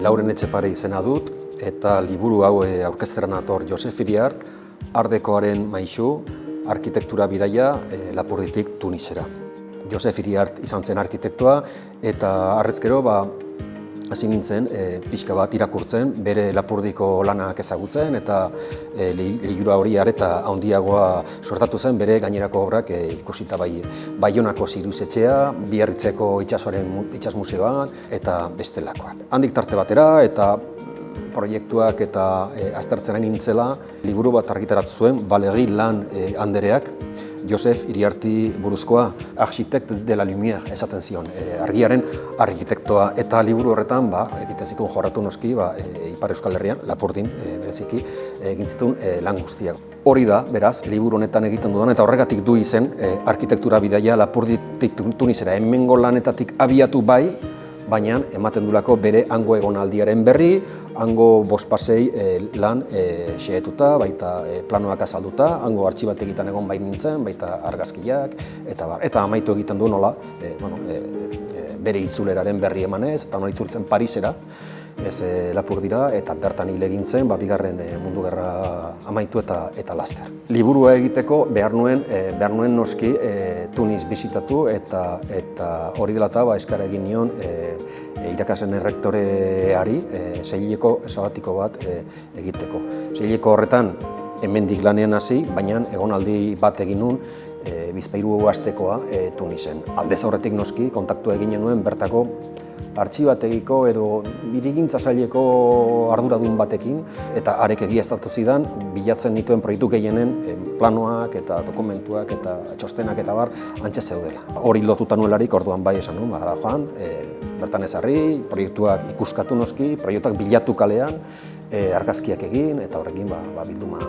Lauren Etxepare izena dut, eta liburu hau aurkeztera nator Josef Iriart, Art Decoaren maisu, arkitektura bidaia Lapurditik Tunisera. Josef Iriart izan zen arkitektoa, eta harrezkero hasi nintzen pixka bat irakurtzen, bere Lapurdiko lanak ezagutzen, eta liburu hori areta handiagoa suertatu zen bere gainerako obrak ikusita Baionako Zirusetxea, Biarritzeko Itsas Museoan eta bestelakoak. Handik tarte batera eta proiektuak eta aztertzen nintzela, liburu bat argitaratu zuen Valérie Lan andereak, Josef Iriarti buruzkoa, Architecte de la Lumière esaten zion, argiaren arkitektoa, eta liburu horretan egiten zituen jorratu noski Ipar Euskal Herrian, Lapurdin bereziki egin zituen lan guztiak. Hori da, beraz, liburu honetan egiten dudan, eta horregatik du izen arkitektura bidaia Lapurditik Tunisera. Hemengo lanetatik abiatu bai, baina ematen dulako bere hango egonaldiaren berri, hango bospasei lan xehetuta, baita planoak azalduta, hango artxibategitan egon bai nintzen, baita argazkiak, eta amaitu egiten du nola bere itzuleraren berri emanez, eta nola itzultzen Parisera, ez Lapurdira, eta bertan hil egin zen, Bigarren Mundu Gerra amaitu eta laster. Liburua egiteko behar nuen noski Tunis bisitatu, eta hori dela eta eskara egin nion irakasleen errektoreari seileko sabatiko bat egiteko. Seileko horretan hemendik lanean hasi, baina egonaldi bat egin nuen bizpahiru astekoa Tunisen. Aldez aurretik noski kontaktua egin nuen bertako artxibategiko edo hirigintza saileko arduradun batekin, eta harek egiaztatu zidan bilatzen nituen proiektu gehienen planoak eta dokumentuak eta txostenak eta hantxe zeudela. Hori lotuta nuelarik orduan bai esan nuen, joan, bertan ezarri, proiektuak ikuskatu noski, proiektuak bilatu kalean, argazkiak egin, eta horrekin bilduma